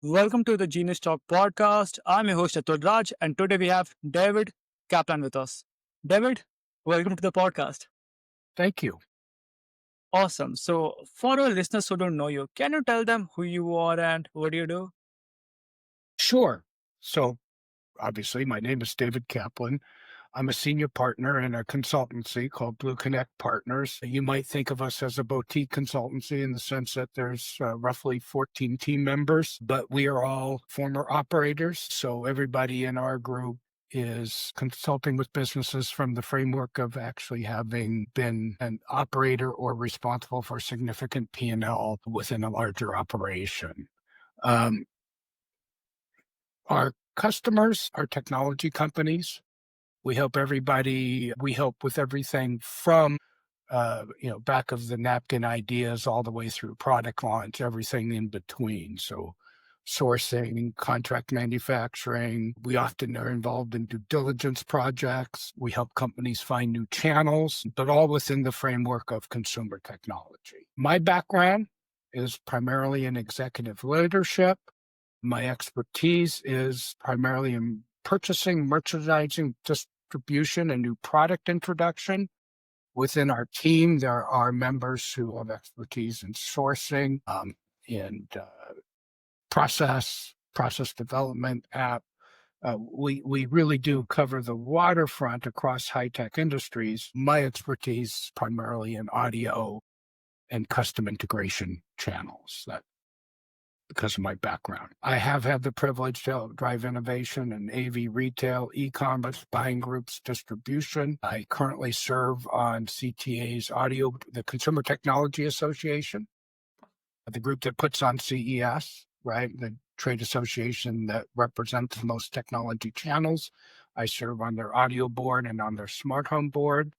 Welcome to the Genius Talk podcast. I'm your host Atul Raj, and today we have David Kaplan with us. David, welcome to the podcast. Thank you. Awesome. So, for our listeners who don't know you, can you tell them who you are and what do you do? Sure. So, obviously, my name is David Kaplan. I'm a senior partner in a consultancy called Blue Connect Partners. You might think of us as a boutique consultancy in the sense that there's roughly 14 team members, but we are all former operators. So, everybody in our group is consulting with businesses from the framework of actually having been an operator or responsible for significant P&L within a larger operation. Um, Our customers are technology companies. We help with everything from, back of the napkin ideas all the way through product launch, everything in between. So sourcing, contract manufacturing. We often are involved in due diligence projects. We help companies find new channels, but all within the framework of consumer technology. My background is primarily in executive leadership. My expertise is primarily in purchasing, merchandising, distribution, and new product introduction. Within our team, there are members who have expertise in sourcing, and process development, app. We really do cover the waterfront across high-tech industries. My expertise primarily in audio and custom integration channels. Because of my background. I have had the privilege to help drive innovation in AV retail, e-commerce, buying groups, distribution. I currently serve on CTA's the Consumer Technology Association, the group that puts on CES, right? The trade association that represents most technology channels. I serve on their audio board and on their smart home board.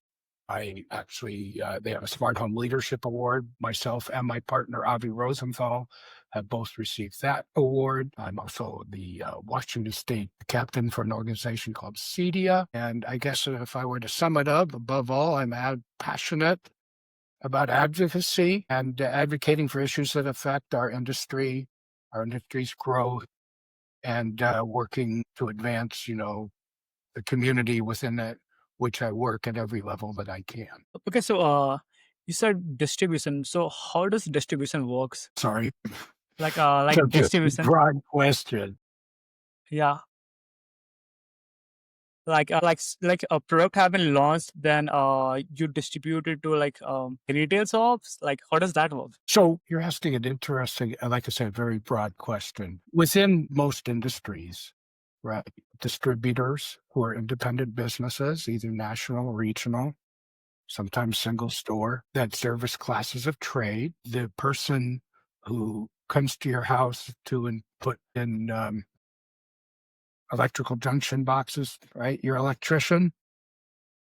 They have a Smart Home Leadership Award. Myself and my partner, Avi Rosenthal, have both received that award. I'm also the Washington State captain for an organization called CEDIA. And I guess if I were to sum it up, above all, I'm passionate about advocacy and advocating for issues that affect our industry's growth, and working to advance, the community within it, which I work at every level that I can. Okay, so you said distribution. So, how does distribution works? Sorry. Like So just a distribution? broad question. Yeah. Like a product have been launched, then you distribute it to retail shops. Like, how does that work? So you're asking an interesting, like I said, very broad question. Within most industries, right, distributors who are independent businesses, either national or regional, sometimes single store, that service classes of trade. The person who comes to your house to put in electrical junction boxes, right? Your electrician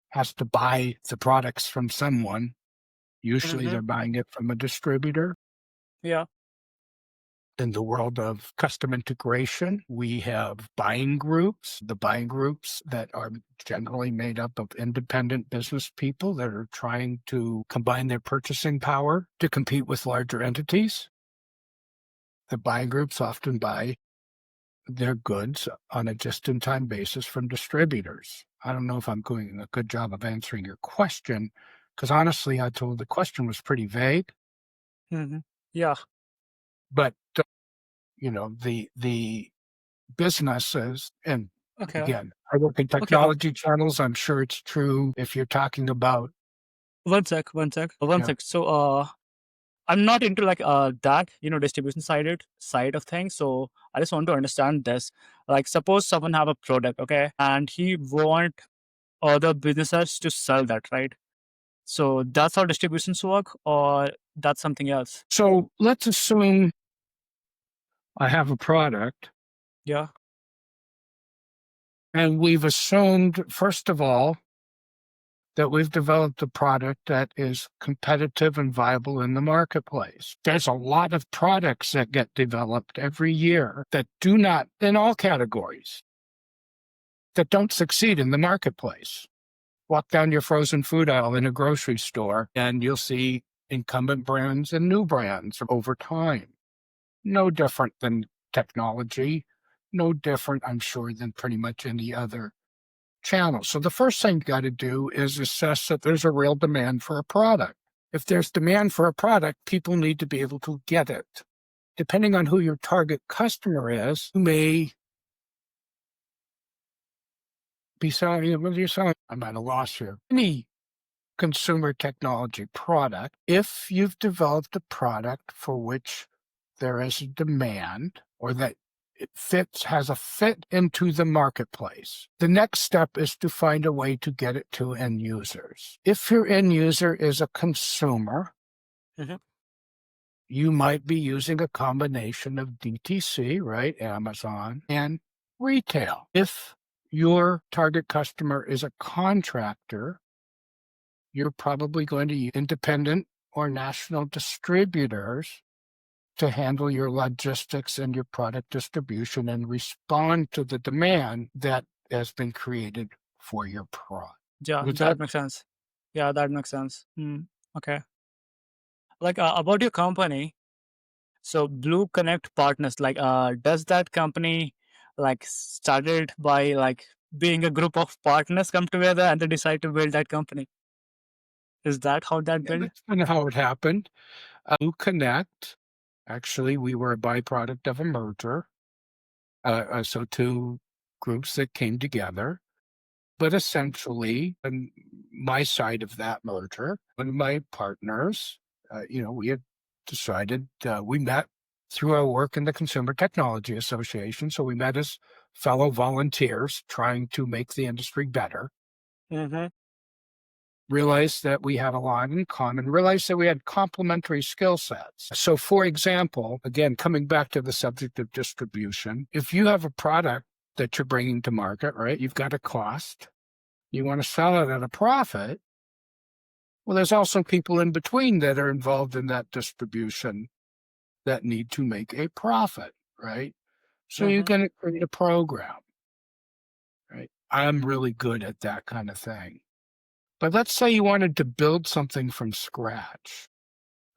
has to buy the products from someone. Usually they're buying it from a distributor. Yeah. In the world of custom integration, we have buying groups, the buying groups that are generally made up of independent business people that are trying to combine their purchasing power to compete with larger entities. The buying groups often buy their goods on a just-in-time basis from distributors. I don't know if I'm doing a good job of answering your question, because honestly, I told the question was pretty vague. Yeah. But the businesses, and Okay. again, I work in technology channels. I'm sure it's true if you're talking about. One sec. Yeah. So, I'm not into that, distribution side of things. So I just want to understand this. Like, suppose someone have a product, okay, and he want other businesses to sell that, right? So that's how distributions work, or that's something else? So let's assume I have a product, Yeah. and we've assumed, first of all, that we've developed a product that is competitive and viable in the marketplace. There's a lot of products that get developed every year that do not, in all categories, that don't succeed in the marketplace. Walk down your frozen food aisle in a grocery store, and you'll see incumbent brands and new brands over time. No different than technology, no different, I'm sure, than pretty much any other channel. So the first thing you got to do is assess that there's a real demand for a product. If there's demand for a product, people need to be able to get it. Depending on who your target customer is, you may be selling, what are you selling? I'm at a loss here. Any consumer technology product, if you've developed a product for which there is a demand or that it fits, has a fit into the marketplace. The next step is to find a way to get it to end users. If your end user is a consumer, Mhm. you might be using a combination of DTC, right, Amazon, and retail. If your target customer is a contractor, you're probably going to use independent or national distributors to handle your logistics and your product distribution and respond to the demand that has been created for your product. Yeah, Was that that makes sense. Yeah, that makes sense. Okay. Like about your company, so Blue Connect Partners, like does that company like started by like being a group of partners come together and they decide to build that company? Is that how that yeah, build? that's kind of how it happened. Blue Connect, actually, we were a byproduct of a merger. So two groups that came together. But essentially, on my side of that merger, one of my partners, we had decided we met through our work in the Consumer Technology Association. So we met as fellow volunteers trying to make the industry better, Mm-hmm. realized that we had a lot in common, realized that we had complementary skill sets. So, for example, again, coming back to the subject of distribution, if you have a product that you're bringing to market, right, you've got a cost, you want to sell it at a profit. Well, there's also people in between that are involved in that distribution that need to make a profit, right? So you're Mm-hmm. going to create a program, right? I'm really good at that kind of thing. But let's say you wanted to build something from scratch,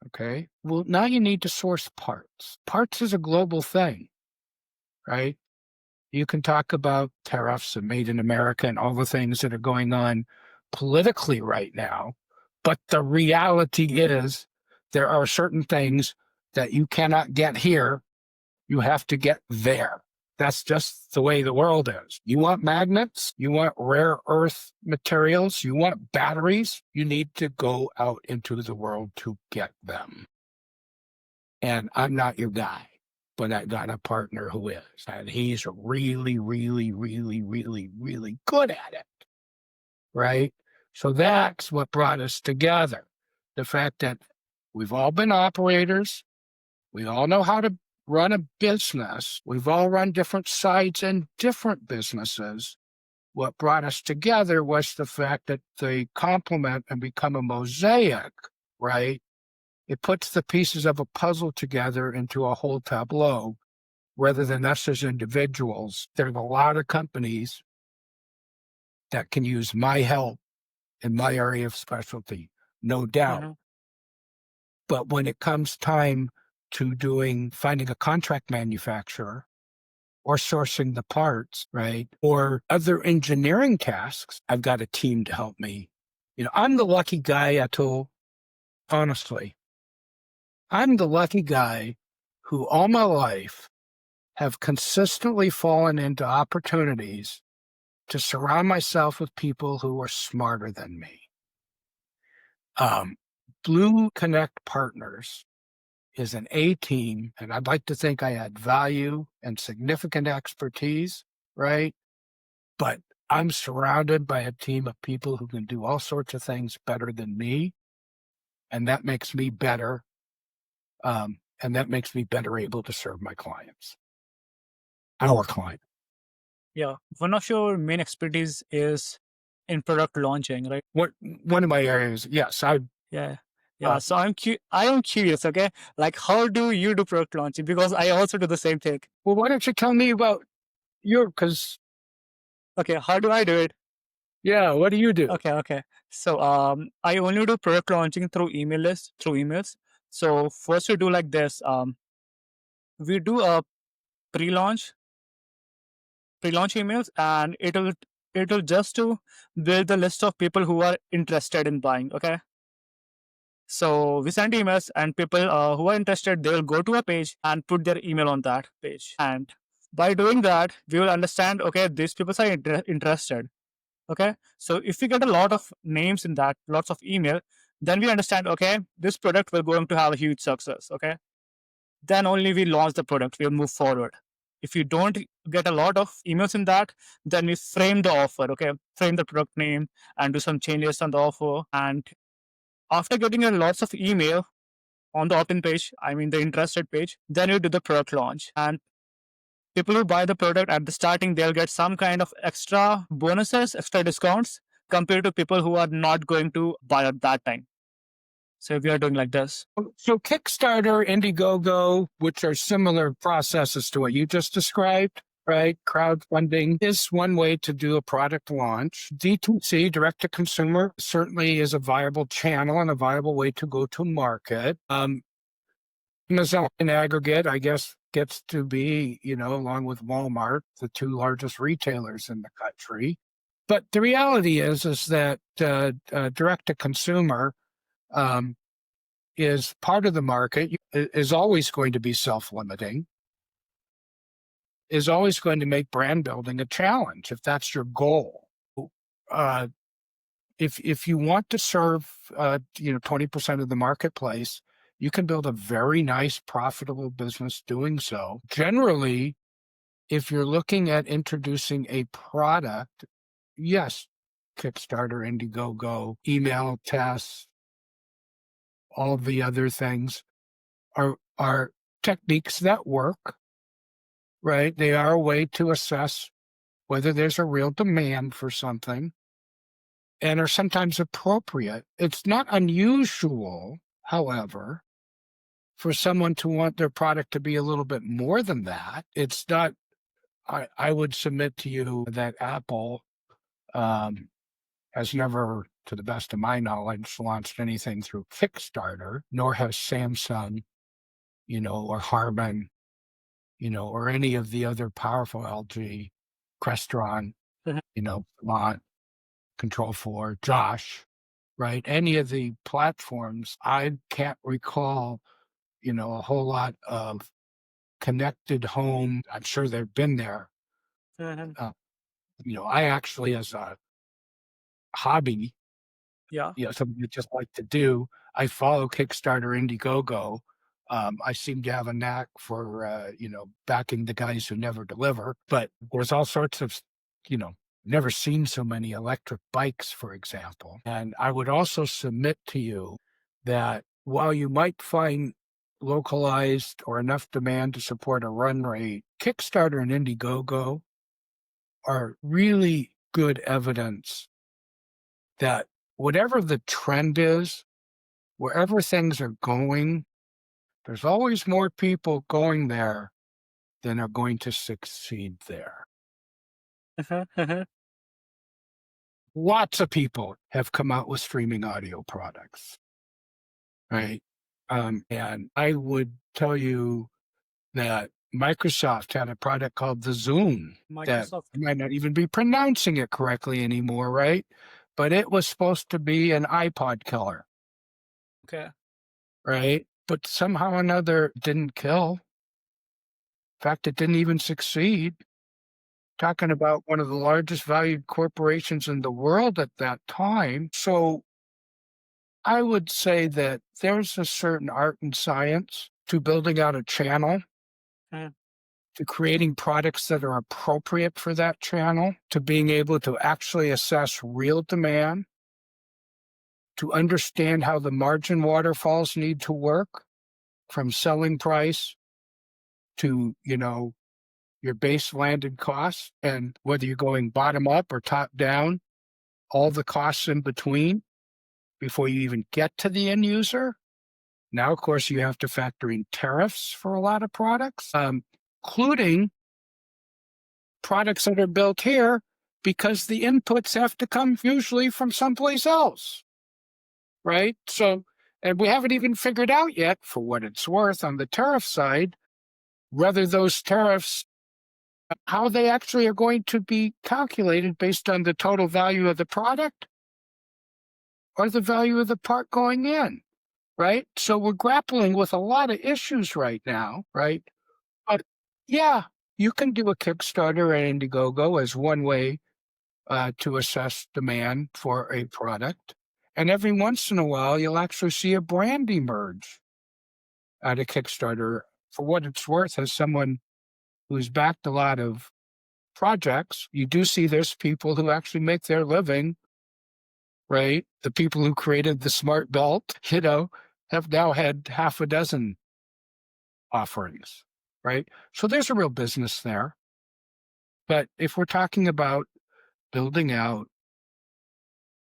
okay? Well, now you need to source parts. Parts is a global thing, right? You can talk about tariffs and made in America and all the things that are going on politically right now. But the reality is there are certain things that you cannot get here. You have to get there. That's just the way the world is. You want magnets, you want rare earth materials, you want batteries, you need to go out into the world to get them. And I'm not your guy, but I got a partner who is, and he's really, really, really, really, really good at it. Right. So that's what brought us together. The fact that we've all been operators, we all know how to run a business, we've all run different sites and different businesses. What brought us together was the fact that they complement and become a mosaic, right? It puts the pieces of a puzzle together into a whole tableau rather than us as individuals. There's a lot of companies that can use my help in my area of specialty, no doubt. Mm-hmm. But when it comes time to finding a contract manufacturer or sourcing the parts, right, or other engineering tasks, I've got a team to help me. I'm the lucky guy, Atul, honestly. I'm the lucky guy who all my life have consistently fallen into opportunities to surround myself with people who are smarter than me. Um, Blue Connect Partners is an A team, and I'd like to think I add value and significant expertise, right? But I'm surrounded by a team of people who can do all sorts of things better than me, and that makes me better. And that makes me better able to serve my clients, our client. Yeah. One of your main expertise is in product launching, right? One of my areas, yes, Yeah. Yeah. uh, So I am curious, okay? Like how do you do product launching? Because I also do the same thing. well, why don't you tell me about because, Okay, how do I do it? yeah, what do you do? Okay, okay. So I only do product launching through through emails. So first we do like this. We do a pre-launch emails, and it'll just to build the list of people who are interested in buying. Okay, so we send emails, and people who are interested, they will go to a page and put their email on that page. And by doing that, we will understand, okay, these people are interested. Okay, so if we get a lot of names in that, lots of email, then we understand, okay, this product will going to have a huge success. Okay, then only we launch the product, we'll move forward. If you don't get a lot of emails in that, then we frame the offer. Okay, frame the product name and do some changes on the offer. And after getting a lots of email on the opt-in page, I mean the interested page, then you do the product launch. And people who buy the product at the starting, they'll get some kind of extra bonuses, extra discounts compared to people who are not going to buy at that time. So we are doing like this. So Kickstarter, Indiegogo, which are similar processes to what you just described, right? Crowdfunding is one way to do a product launch. D2C, direct to consumer, certainly is a viable channel and a viable way to go to market. Amazon in aggregate, I guess, gets to be, along with Walmart, the two largest retailers in the country. But the reality is that direct to consumer is part of the market, is always going to be self-limiting, is always going to make brand building a challenge if that's your goal. If you want to serve 20% of the marketplace, you can build a very nice, profitable business doing so. Generally, if you're looking at introducing a product, yes, Kickstarter, Indiegogo, email tests, all of the other things are techniques that work, right? They are a way to assess whether there's a real demand for something and are sometimes appropriate. It's not unusual, however, for someone to want their product to be a little bit more than that. It's not, I would submit to you that Apple has never, to the best of my knowledge, launched anything through Kickstarter, nor has Samsung, or Harman, or any of the other powerful LG, Crestron, Vermont, Control4, Josh, right? Any of the platforms, I can't recall, a whole lot of connected home. I'm sure they've been there. I actually, as a hobby, Yeah. something you just like to do, I follow Kickstarter, Indiegogo. I seem to have a knack for, backing the guys who never deliver. But there's all sorts of, never seen so many electric bikes, for example. And I would also submit to you that while you might find localized or enough demand to support a run rate, Kickstarter and Indiegogo are really good evidence that whatever the trend is, wherever things are going, there's always more people going there than are going to succeed there. Lots of people have come out with streaming audio products, right? And I would tell you that Microsoft had a product called the Zune that Microsoft. you might not even be pronouncing it correctly anymore, right? But it was supposed to be an iPod killer. Okay. Right? But somehow or another it didn't kill. In fact, it didn't even succeed. Talking about one of the largest valued corporations in the world at that time. So I would say that there's a certain art and science to building out a channel, to creating products that are appropriate for that channel, to being able to actually assess real demand, to understand how the margin waterfalls need to work, from selling price to, your base landed costs, and whether you're going bottom up or top down, all the costs in between before you even get to the end user. Now, of course, you have to factor in tariffs for a lot of products, including products that are built here because the inputs have to come usually from someplace else, right? So, and we haven't even figured out yet, for what it's worth, on the tariff side, whether those tariffs, how they actually are going to be calculated based on the total value of the product or the value of the part going in, right? So we're grappling with a lot of issues right now, right? But yeah, you can do a Kickstarter or Indiegogo as one way to assess demand for a product. And every once in a while, you'll actually see a brand emerge at a Kickstarter. For what it's worth, as someone who's backed a lot of projects, you do see there's people who actually make their living, right? The people who created the smart belt, have now had half a dozen offerings, right? So there's a real business there. But if we're talking about building out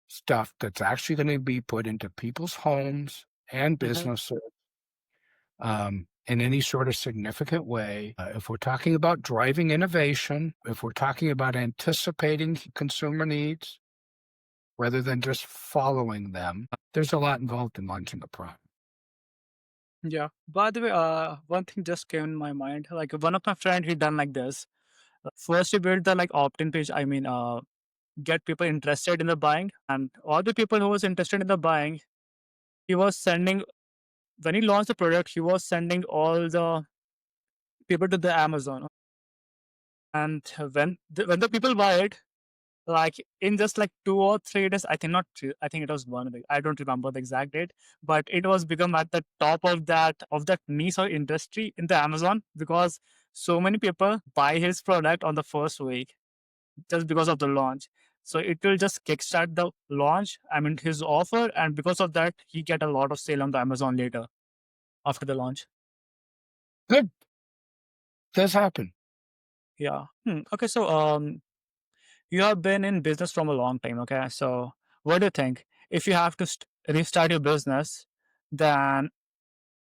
stuff that's actually going to be put into people's homes and Mhm. businesses in any sort of significant way, if we're talking about driving innovation, if we're talking about anticipating consumer needs rather than just following them, there's a lot involved in launching a product. Yeah. By the way, one thing just came in my mind. Like one of my friend, he done like this. First, he built the like opt-in page. I mean, get people interested in the buying, and all the people who was interested in the buying, he was sending when he launched the product. He was sending all the people to the Amazon, and when the people buy it, like in just like 2 or 3 days, I think not two, I think it was one week. I don't remember the exact date, but it was become at the top of that niche or industry in the Amazon because so many people buy his product on the first week just because of the launch. So it will just kickstart the launch. I mean his offer, and because of that, he get a lot of sale on the Amazon later after the launch. Good. Does happen. Yeah. Okay. So you have been in business from a long time. Okay. So what do you think? If you have to restart your business, then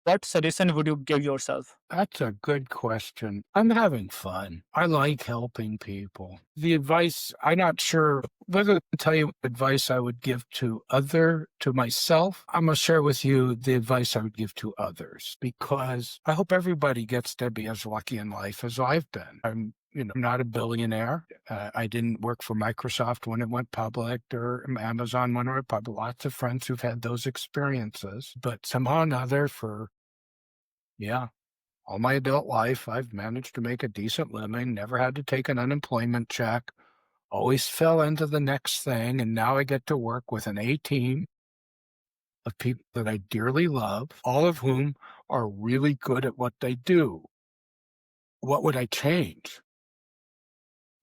what suggestion would you give yourself? That's a good question. I'm having fun. I like helping people. The advice, I'm not sure whether to tell you what advice I would give to myself. I'm going to share with you the advice I would give to others because I hope everybody gets to be as lucky in life as I've been. I'm, not a billionaire. I didn't work for Microsoft when it went public or Amazon when it went public. Lots of friends who've had those experiences, but somehow or another yeah, all my adult life, I've managed to make a decent living, never had to take an unemployment check, always fell into the next thing. And now I get to work with an A team of people that I dearly love, all of whom are really good at what they do. What would I change?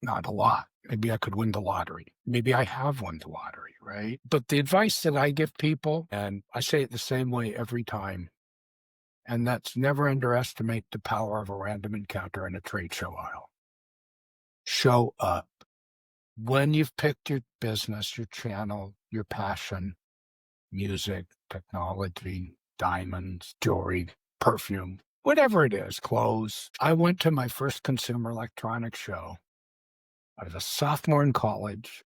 Not a lot. Maybe I could win the lottery. Maybe I have won the lottery, right? But the advice that I give people, and I say it the same way every time, and that's never underestimate the power of a random encounter in a trade show aisle. Show up. When you've picked your business, your channel, your passion, music, technology, diamonds, jewelry, perfume, whatever it is, clothes. I went to my first consumer electronics show. I was a sophomore in college.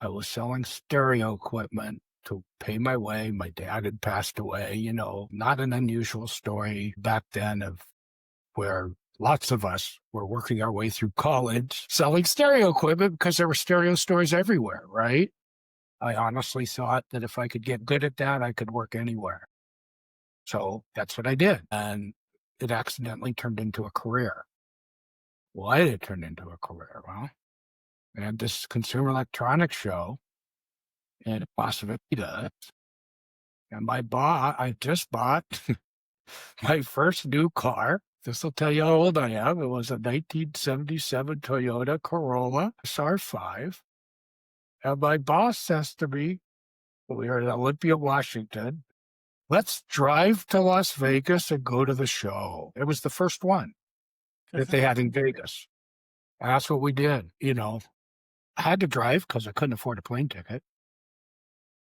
I was selling stereo equipment to pay my way. My dad had passed away, not an unusual story back then of where lots of us were working our way through college selling stereo equipment because there were stereo stores everywhere, right? I honestly thought that if I could get good at that, I could work anywhere. So that's what I did. And it accidentally turned into a career. Why did it turn into a career? Well, I had this consumer electronics show in Las Vegas. And I just bought my first new car. This will tell you how old I am. It was a 1977 Toyota Corolla SR5. And my boss says to me, we were in Olympia, Washington, let's drive to Las Vegas and go to the show. It was the first one that they had in Vegas. And that's what we did. I had to drive because I couldn't afford a plane ticket.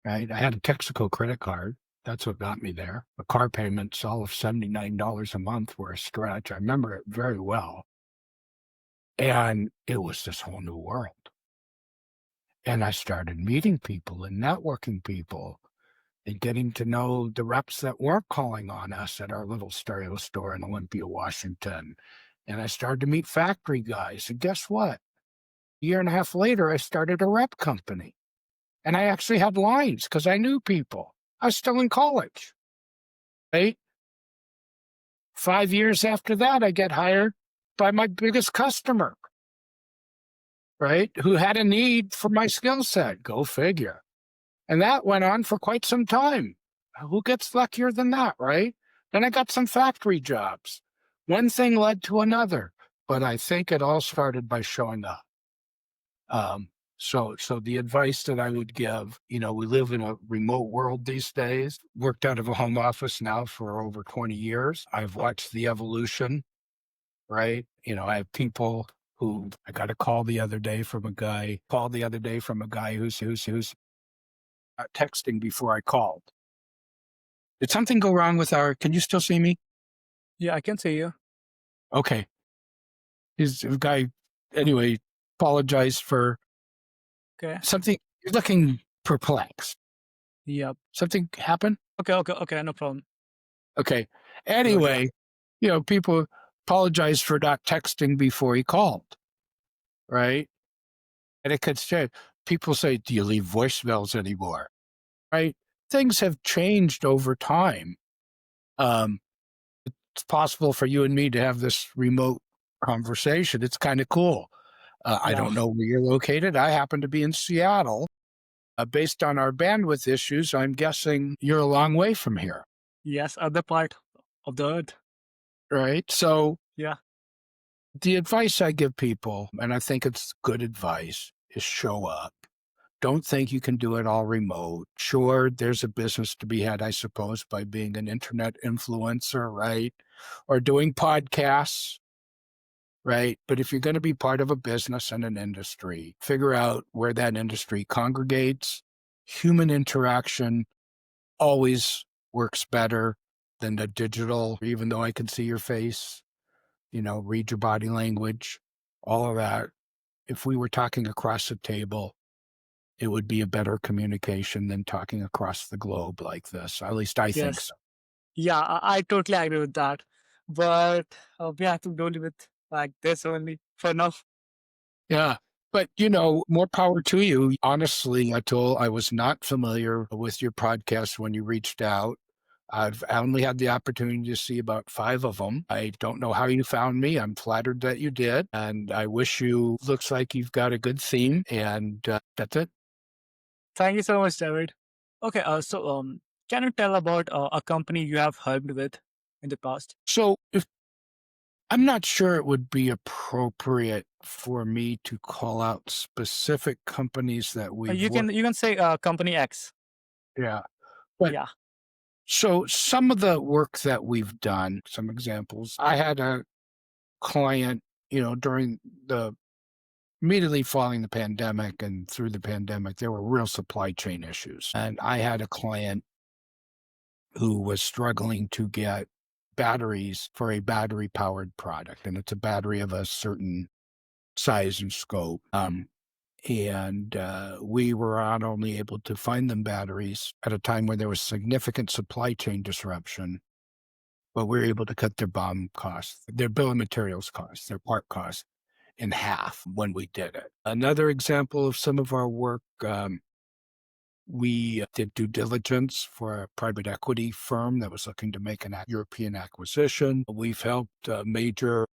Right. I had a Texaco credit card. That's what got me there. The car payments, all of $79 a month, were a stretch. I remember it very well. And it was this whole new world. And I started meeting people and networking people and getting to know the reps that were calling on us at our little stereo store in Olympia, Washington. And I started to meet factory guys. And guess what? A year and a half later, I started a rep company. And I actually had lines because I knew people. I was still in college, right? 5 years after that, I get hired by my biggest customer, right? Who had a need for my skill set. Go figure. And that went on for quite some time. Who gets luckier than that, right? Then I got some factory jobs. One thing led to another, but I think it all started by showing up. So the advice that I would give, we live in a remote world these days. Worked out of a home office now for over 20 years. I've watched the evolution, right? I have people who I got a call the other day from a guy, who's texting before I called. Did something go wrong with can you still see me? Yeah, I can see you. Okay. He's a guy, anyway, apologized for Okay. something. He's looking perplexed. Yep. Something happened? Okay. No problem. Okay. Good. Yeah. Anyway, people apologize for not texting before he called, right? And it could say, people say, do you leave voicemails anymore? Right? Things have changed over time. Um, it's possible for you and me to have this remote conversation. It's kind of cool. I Yeah. don't know where you're located. I happen to be in Seattle. Based on our bandwidth issues, I'm guessing you're a long way from here, Yes. Other part of the earth. right? So Yeah. the advice I give people, and I think it's good advice, is show up. Don't think you can do it all remote. Sure, there's a business to be had, I suppose, by being an internet influencer, right? Or doing podcasts, right? But if you're going to be part of a business and an industry, figure out where that industry congregates. Human interaction always works better than the digital, even though I can see your face, read your body language, all of that. If we were talking across the table, it would be a better communication than talking across the globe like this. At least I think Yes. so. Yeah. I totally agree with that. But we have to go with like this only for now. Yeah. But, more power to you. Honestly, Atul, I was not familiar with your podcast when you reached out. I've only had the opportunity to see about 5 of them. I don't know how you found me. I'm flattered that you did. And I wish you, looks like you've got a good theme. And that's it. Thank you so much, David. Okay. Can you tell about a company you have helped with in the past? So if I'm not sure it would be appropriate for me to call out specific companies that we've You worked. can say company X. Yeah. But Yeah. so some of the work that we've done, some examples, I had a client, during the immediately following the pandemic and through the pandemic, there were real supply chain issues. And I had a client who was struggling to get batteries for a battery powered product. And it's a battery of a certain size and scope. And we were not only able to find them batteries at a time where there was significant supply chain disruption, but we were able to cut their BOM costs, their bill of materials costs, their part costs in half when we did it. Another example of some of our work, we did due diligence for a private equity firm that was looking to make an European acquisition. We've helped a major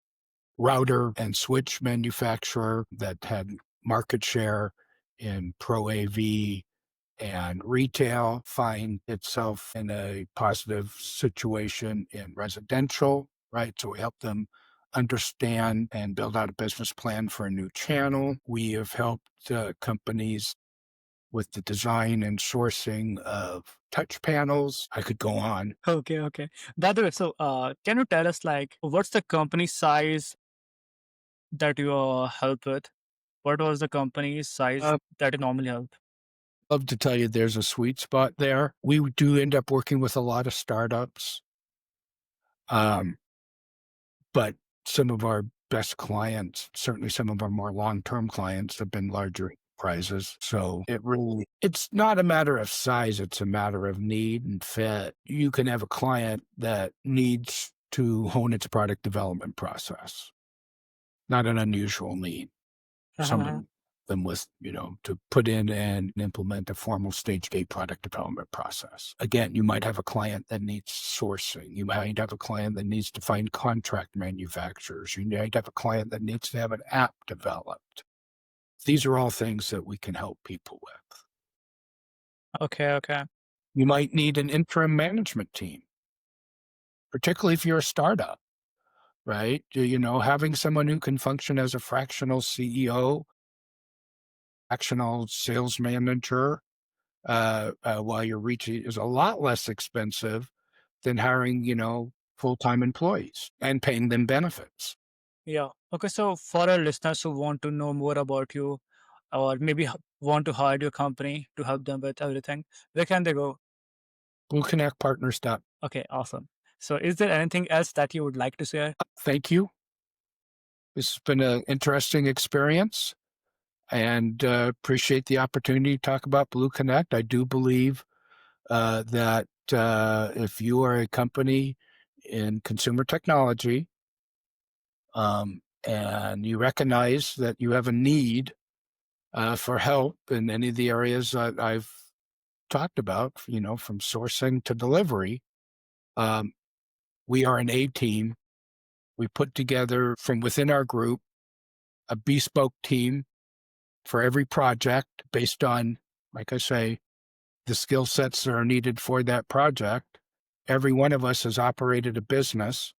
router and switch manufacturer that had market share in pro AV and retail find itself in a positive situation in residential, right? So we help them understand and build out a business plan for a new channel. We have helped companies with the design and sourcing of touch panels. I could go on. Okay. By the way, can you tell us like what's the company size that you help with? What was the company size Uh, that you normally help? love to tell you there's a sweet spot there. We do end up working with a lot of startups. Um, But some of our best clients, certainly some of our more long-term clients have been larger prizes. So it's not a matter of size, it's a matter of need and fit. You can have a client that needs to hone its product development process. not an unusual need. Uh-huh. Someone them with, to put in and implement a formal stage gate product development process. Again, you might have a client that needs sourcing. You might have a client that needs to find contract manufacturers. You might have a client that needs to have an app developed. These are all things that we can help people with. Okay, okay. You might need an interim management team, particularly if you're a startup, right? Having someone who can function as a fractional CEO, fractional sales manager, while you're reaching is a lot less expensive than hiring, full-time employees and paying them benefits. Yeah. Okay, so for our listeners who want to know more about you or maybe want to hire your company to help them with everything, where can they go? BlueConnectPartners. Okay, awesome. So is there anything else that you would like to share? Thank you. This has been an interesting experience and appreciate the opportunity to talk about Blue Connect. I do believe that if you are a company in consumer technology and you recognize that you have a need for help in any of the areas that I've talked about, from sourcing to delivery, um, we are an A team. We put together from within our group a bespoke team for every project based on, like I say, the skill sets that are needed for that project. Every one of us has operated a business,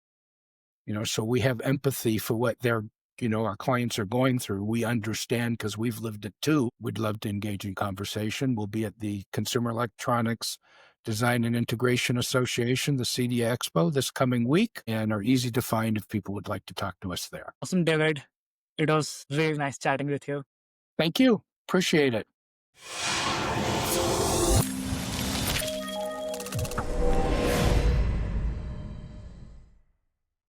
so we have empathy for what our clients are going through. We understand because we've lived it too. We'd love to engage in conversation. We'll be at the Consumer Electronics Design and Integration Association, the CEDIA Expo, this coming week, and are easy to find if people would like to talk to us there. Awesome, David. It was really nice chatting with you. Thank you. Appreciate it.